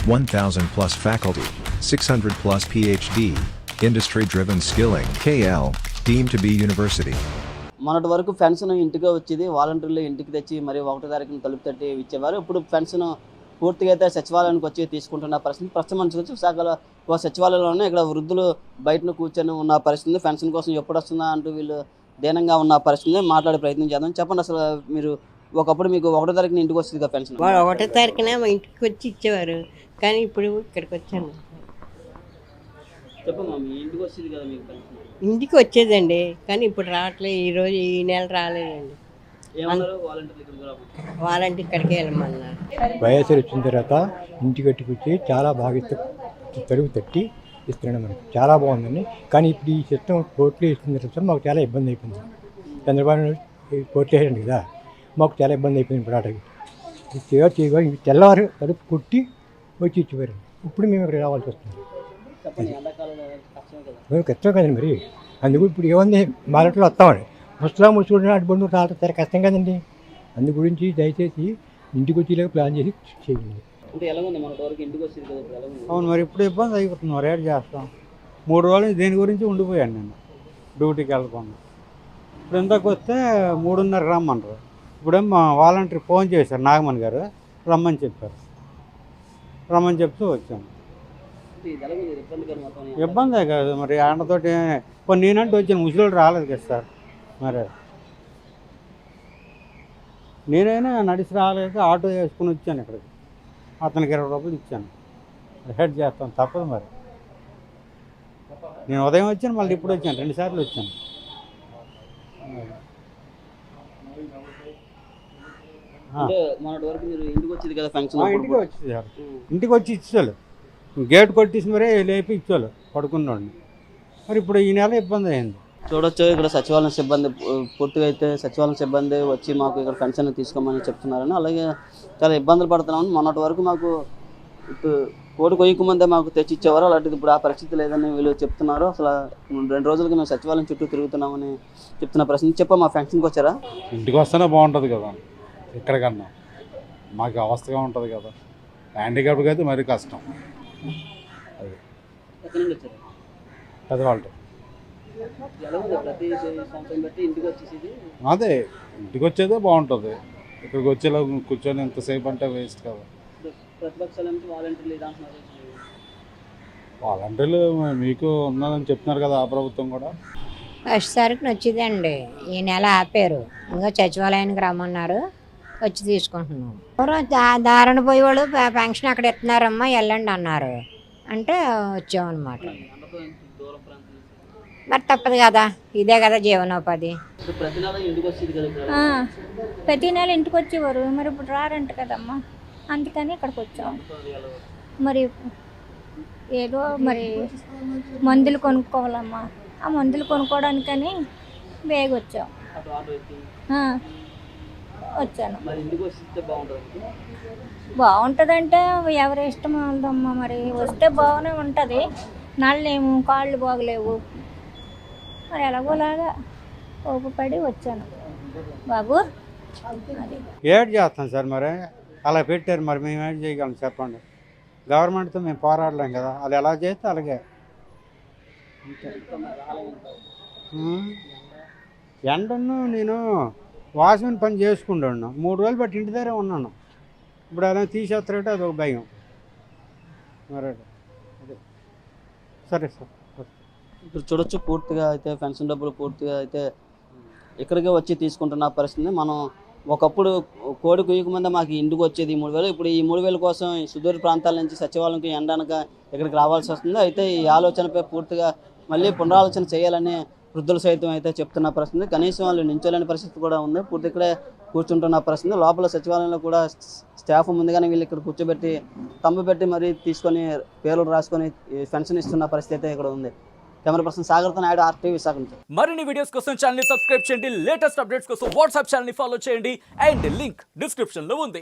1,000 plus faculty, 600 plus PhD, industry-driven skilling. KL, deemed to be university. మొన్నటి వరకు pension ఇంటికి వచ్చేది, వాలంటీర్లు ఇంటికి తెచ్చి మరి 1వ తారీఖున తలుపు తట్టి ఇచ్చేవారు. ఇప్పుడు పెన్షన్ పూర్తిగా అయితే సచివాలయానికి వచ్చి తీసుకుంటున్న పరిస్థితి ప్రస్తుతం మనం చూసి విశాఖలో సచివాలయంలోనే ఇక్కడ వృద్ధులు బయటను కూర్చొని ఉన్న పరిస్థితి. పెన్షన్ కోసం ఎప్పుడు వస్తుందా అంటూ వీళ్ళు దీనంగా ఉన్న పరిస్థితి. మాట్లాడే ప్రయత్నం చేద్దాం. చెప్పండి, అసలు మీరు ఒకప్పుడు మీకు 1వ తారీఖున ఇంటికి వస్తుంది కదా పెన్షన్? 1వ తారీఖున మా ఇంటికి వచ్చి ఇచ్చేవారు, కానీ ఇప్పుడు ఇక్కడికి వచ్చాను. చెప్పమ్మా, మీ ఇంటికి వస్తుంది కదా మీకు పెన్షన్? ఇంటికి వచ్చేదండి, కానీ ఇప్పుడు రావట్లేదు. ఈరోజు ఈ నెల రాలేదండి. ఏమన్నారు వాలంటీర్లు? ఇక్కడికి రావు, వాలంటీర్ ఇక్కడికి వెళ్ళమన్నారు. వైఎస్ఆర్ వచ్చిన తర్వాత ఇంటికి వచ్చి చాలా బాగా తలుపు తట్టి ఇస్తున్నాడు మనకి. చాలా బాగుందండి. కానీ ఇప్పుడు ఈ సిస్టమ్ కోర్టులో ఇస్తున్న తర్వాత మాకు చాలా ఇబ్బంది అయిపోయింది. చంద్రబాబు కోర్టులో వేసాడు కదా, మాకు చాలా ఇబ్బంది అయిపోయింది. ఇప్పుడు ఆటకి తెల్లవారు తలుపు కొట్టి వచ్చి ఇచ్చేవారు. ఇప్పుడు మేము ఇక్కడ రావాల్సి వస్తుంది. మేము కష్టం కదండి మరి. అందుకు ఇప్పుడు ఏముంది, మాలట్లో వస్తామండి. ముసలి అటు బంధువులు రావడం చాలా కష్టం కదండి. అందు గురించి దయచేసి ఇంటికి వచ్చేలాగా ప్లాన్ చేసి చేయండి. అవును, మరి ఇప్పుడు ఇబ్బంది అయిపోతుంది. మరి ఏడు చేస్తాం. 3 రోజులు దీని గురించి ఉండిపోయాను నేను, డ్యూటీకి వెళ్ళకుండా. ఇప్పుడు ఇంతకు వస్తే 3:30 రమ్మన్నారు. ఇప్పుడేమో మా వాలంటీర్ ఫోన్ చేశారు, నాగమణి గారు రమ్మని చెప్పారు. రమ్మని చెప్తూ వచ్చాను. ఇబ్బందే కాదు మరి, ఆయనతోటి కొన్ని నేనంటే వచ్చాను, ముసలివాడు రాలేదు కదా సార్. మరి నేనైనా నడిచి రాలేక ఆటో వేసుకుని వచ్చాను ఇక్కడికి. అతనికి 20 రూపాయలు ఇచ్చాను. హెడ్ చేస్తాను, తప్పదు మరి. నేను ఉదయం వచ్చాను, మళ్ళీ ఇప్పుడు వచ్చాను, 2 సార్లు వచ్చాను. ఇంటికి వచ్చేది కదా పెన్షన్? ఇంటికి వచ్చేసారు, ఇంటికి వచ్చి ఇచ్చేవాళ్ళు. గేట్ కొట్టేసి మరే లేపి ఇచ్చేవాళ్ళు పడుకున్నోడిని. మరి ఇప్పుడు ఈ నెల ఇబ్బంది అయింది. చూడొచ్చు, ఇక్కడ సచివాలయం సిబ్బంది పూర్తిగా అయితే సచివాలయం సిబ్బంది వచ్చి మాకు ఇక్కడ పెన్షన్ తీసుకోమని చెప్తున్నారని, అలాగే చాలా ఇబ్బందులు పడుతున్నామని. మొన్నటి వరకు మాకు కోడి కొయ్యకు ముందే మాకు తెచ్చి ఇచ్చేవారు, అలాంటిది ఇప్పుడు ఆ పరిస్థితి లేదని వీళ్ళు చెప్తున్నారు. అసలు 2 రోజులకి మేము సచివాలయం చుట్టూ తిరుగుతున్నామని చెప్తున్న ప్రశ్న. చెప్పమ్మా, పెన్షన్కి వచ్చారా? ఇంటికి వస్తేనే బాగుంటుంది కదా, ఎక్కడికన్నా మాకు అవస్థగా ఉంటుంది కదా. హ్యాండిక్యాప్కి అయితే మరీ కష్టం. అది ఎక్కడి నుండి వచ్చారు? పెద్దవాళ్ళు అదే ఇంటికి వచ్చేదే బాగుంటుంది. ఇక్కడికి వచ్చేలా కూర్చొని ఎంతసేపు అంటే వేస్ట్ కదా. వాలంటీర్లు మీకు ఉన్నదని చెప్తున్నారు కదా, ఆ ప్రభుత్వం కూడా. 1వ తారీఖున వచ్చిందండి, ఈ నెల ఆపారు. ఇంకా సచివాలయానికి రమ్మన్నారు, వచ్చి తీసుకుంటున్నాం. దారుణ పోయి వాళ్ళు పెన్షన్ అక్కడ ఇస్తున్నారమ్మా, వెళ్ళండి అన్నారు. అంటే వచ్చామన్నమాట. మరి తప్పదు కదా, ఇదే కదా జీవనోపాధి. ప్రతి నెల ఇంటికి వచ్చేవారు, మరి ఇప్పుడు రారంట కదమ్మా, అందుకని ఇక్కడికి వచ్చాం. మరి ఏదో మరి మందులు కొనుక్కోవాలమ్మా, ఆ మందులు కొనుక్కోవడానికని బేగ వచ్చాం. వచ్చాను. బాగుంటుందంటే ఎవరి ఇష్టం ఉందమ్మా, మరి వస్తే బాగానే ఉంటుంది. నళ్ళేమో కాళ్ళు బాగలేవు, మరి ఎలాగోలాగా ఓపపడి వచ్చాను బాబు. అది ఏడ్ చేస్తాం సార్, మరి అలా పెట్టారు, మరి మేము ఏం చేయగలం చెప్పండి. గవర్నమెంట్తో మేము పోరాడలేం కదా, అది ఎలా చేస్తే అలాగే. ఎండను నేను వాచ్మెన్ పని చేసుకుంటున్నాను, 3 రోజులు బట్టి ఇంటి దగ్గరే ఉన్నాను. ఇప్పుడు అలా తీసేస్తారంటే అది ఒక భయం. మరి అదే సరే సార్. ఇప్పుడు చూడొచ్చు, పూర్తిగా అయితే పెన్షన్ డబ్బులు పూర్తిగా అయితే ఇక్కడికే వచ్చి తీసుకుంటున్న పరిస్థితి. మనం ఒకప్పుడు కోడి కుయ్యకు ముందే మాకు ఇంటికి వచ్చేది 3,000, ఇప్పుడు ఈ 3,000 కోసం సుదూర ప్రాంతాల నుంచి సచివాలయంకి ఎండనక ఇక్కడికి రావాల్సి వస్తుంది. అయితే ఈ ఆలోచనపై పూర్తిగా మళ్ళీ పునరాలోచన చేయాలని వృద్ధులు సైతం అయితే చెప్తున్న పరిస్థితి. కనీసం వాళ్ళు నించోలేని పరిస్థితి కూడా ఉంది. పూర్తి ఇక్కడే కూర్చుంటున్న పరిస్థితి. లోపల సచివాలయంలో కూడా స్టాఫ్ ముందుగానే వీళ్ళు ఇక్కడ కూర్చోబెట్టి తమ్ము పెట్టి మరీ తీసుకొని పేర్లు రాసుకొని పెన్షన్ ఇస్తున్న పరిస్థితి అయితే ఇక్కడ ఉంది. కెమెరా పర్సన్ సాగర్తో నాయుడు, RTV విశాఖ. మరిన్ని వీడియోస్ కోసం ఛానల్ సబ్స్క్రైబ్ చేయండి, లేటెస్ట్ అప్డేట్స్ కోసం వాట్సాప్ ఛానల్ ఫాలో చేయండి, అండ్ లింక్ డిస్క్రిప్షన్ లో ఉంది.